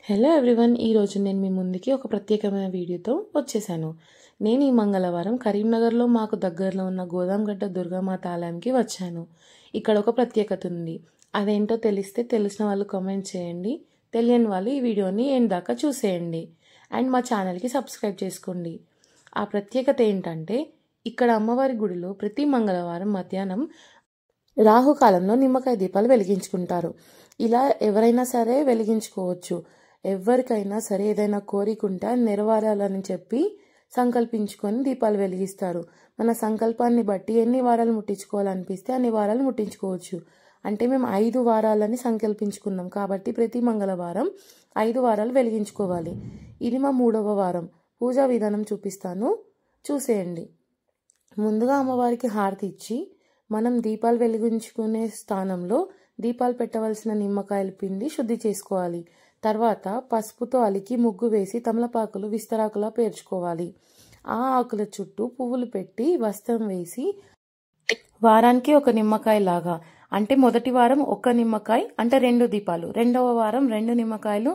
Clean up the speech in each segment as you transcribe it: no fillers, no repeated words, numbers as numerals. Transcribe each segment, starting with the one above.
Hello everyone, ఈరోజు నేను మీ ముందుకి ఒక ప్రత్యేకమైన వీడియోతో వచ్చేసాను. నేను ఈ మంగళవారం కరీంనగర్లో మాకు దగ్గరలో ఉన్న గోదాంగడ్డ దుర్గామాత ఆలయంకి వచ్చాను. ఇక్కడ ఒక ప్రత్యేకత ఉంది. అదేంటో తెలిసిన వాళ్ళు కామెంట్ చేయండి. తెలియని వాళ్ళు ఈ వీడియోని ఎండ్ దాకా చూసేయండి అండ్ మా ఛానల్కి సబ్స్క్రైబ్ చేసుకోండి. ఆ ప్రత్యేకత ఏంటంటే, ఇక్కడ అమ్మవారి గుడిలో ప్రతి మంగళవారం మధ్యాహ్నం రాహుకాలంలో నిమ్మకాయ దీపాలు వెలిగించుకుంటారు. ఇలా ఎవరైనా సరే వెలిగించుకోవచ్చు. ఎవరికైనా సరే ఏదైనా కోరిక ఉంటే నెరవేరాలని చెప్పి సంకల్పించుకొని దీపాలు వెలిగిస్తారు. మన సంకల్పాన్ని బట్టి ఎన్ని వారాలు ముట్టించుకోవాలనిపిస్తే అన్ని వారాలు ముట్టించుకోవచ్చు. అంటే మేము 5 వారాలని సంకల్పించుకున్నాం కాబట్టి ప్రతి మంగళవారం 5 వారాలు వెలిగించుకోవాలి. ఇది మా 3వ వారం. పూజా విధానం చూపిస్తాను, చూసేయండి. ముందుగా అమ్మవారికి హారతి ఇచ్చి మనం దీపాలు వెలిగించుకునే స్థానంలో దీపాలు పెట్టవలసిన నిమ్మకాయలు పిండి శుద్ధి చేసుకోవాలి. తర్వాత పసుపుతో అలికి ముగ్గు వేసి తమలపాకులు విస్తరాకులా పేర్చుకోవాలి. ఆ ఆకుల చుట్టూ పువ్వులు పెట్టి వస్త్రం వేసి వారానికి ఒక నిమ్మకాయ లాగా, అంటే మొదటి వారం 1 నిమ్మకాయ అంటే 2 దీపాలు, 2వ వారం 2 నిమ్మకాయలు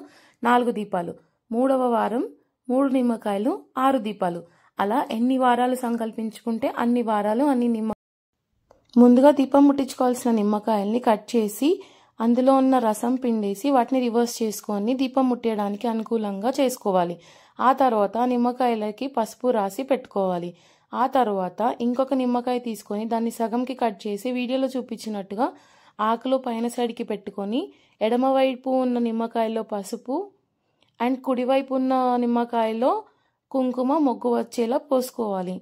4 దీపాలు, 3వ వారం 3 నిమ్మకాయలు 6 దీపాలు. అలా ఎన్ని వారాలు సంకల్పించుకుంటే అన్ని వారాలు ముందుగా దీపం ముట్టించుకోవాల్సిన నిమ్మకాయల్ని కట్ చేసి అందులో ఉన్న రసం పిండేసి వాటిని రివర్స్ చేసుకొని దీపం ముట్టేయడానికి అనుకూలంగా చేసుకోవాలి. ఆ తర్వాత నిమ్మకాయలకి పసుపు రాసి పెట్టుకోవాలి. ఆ తర్వాత ఇంకొక నిమ్మకాయ తీసుకొని దాన్ని సగంకి కట్ చేసి వీడియోలో చూపించినట్టుగా ఆకులో పైన సైడ్కి పెట్టుకొని ఎడమవైపు ఉన్న నిమ్మకాయలో పసుపు అండ్ కుడివైపు ఉన్న నిమ్మకాయలో కుంకుమ మొగ్గు వచ్చేలా పోసుకోవాలి.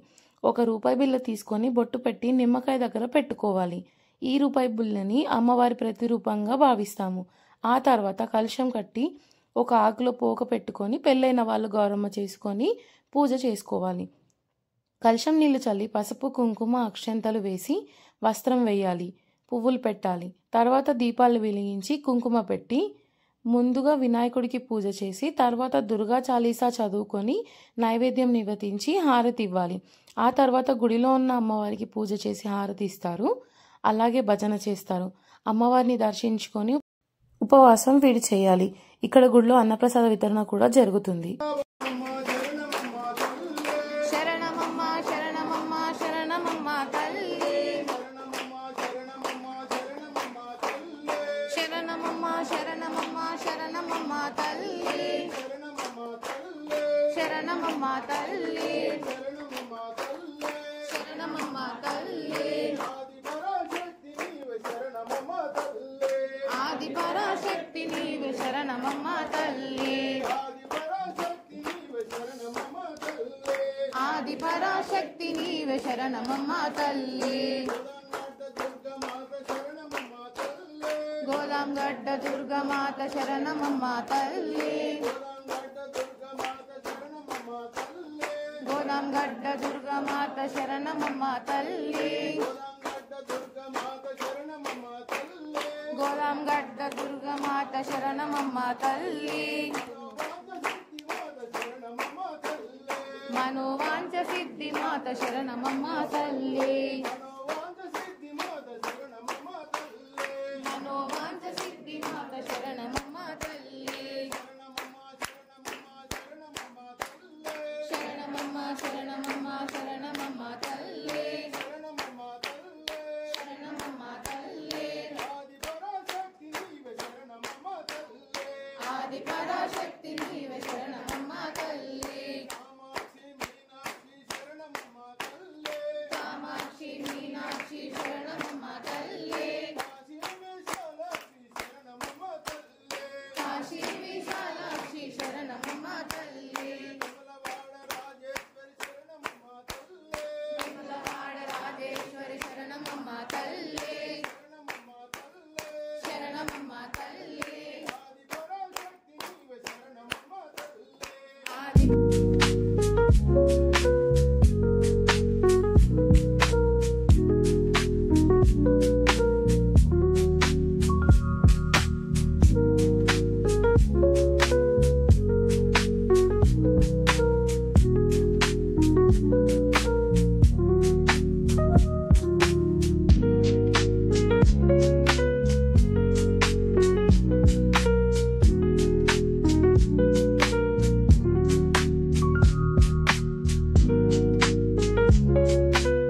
1 రూపాయి బిళ్ళ తీసుకొని బొట్టు పెట్టి నిమ్మకాయ దగ్గర పెట్టుకోవాలి. ఈ రూపాయి బిళ్ళని అమ్మవారి ప్రతిరూపంగా భావిస్తాము. ఆ తర్వాత కలశం కట్టి ఒక ఆకులో పోక పెట్టుకొని పెళ్ళైన వాళ్ళు గౌరమ్మ చేసుకొని పూజ చేసుకోవాలి. కలశం నీళ్లు చల్లి పసుపు కుంకుమ అక్షంతలు వేసి వస్త్రం వేయాలి, పువ్వులు పెట్టాలి. తర్వాత దీపాలు వెలిగించి కుంకుమ పెట్టి ముందుగా వినాయకుడికి పూజ చేసి తర్వాత దుర్గా చాలీసా చదువుకొని నైవేద్యం నివేదించి హారతి ఇవ్వాలి. ఆ తర్వాత గుడిలో ఉన్న అమ్మవారికి పూజ చేసి హారతి ఇస్తారు. అలాగే భజన చేస్తారు. అమ్మవారిని దర్శించుకొని ఉపవాసం విడి చేయాలి. ఇక్కడ గుడిలో అన్నప్రసాద వితరణ కూడా జరుగుతుంది. ఆదిపరాశక్తి నీవే శరణమమ్మ తల్లి, ఆదిపరాశక్తి నీవే శరణమమ్మ తల్లి. గోదాంగడ్డ దుర్గమాత శరణమమ్మ తల్లి, గోదాంగడ్డ దుర్గమాత శరణమమ్మ తల్లి, గోదాంగడ్డ దుర్గమాత శరణమమ్మ తల్లి. మనోవాంఛ సిద్ధి మాత శరణమమ్మ తల్లి, మనోవాంఛ సిద్ధి మాత శరణమమ్మ తల్లి. శరణమమ్మ శరణమమ్మ శరణమమ్మ తల్లి, శరణమమ్మ తల్లి. ఆదిపరాశక్తి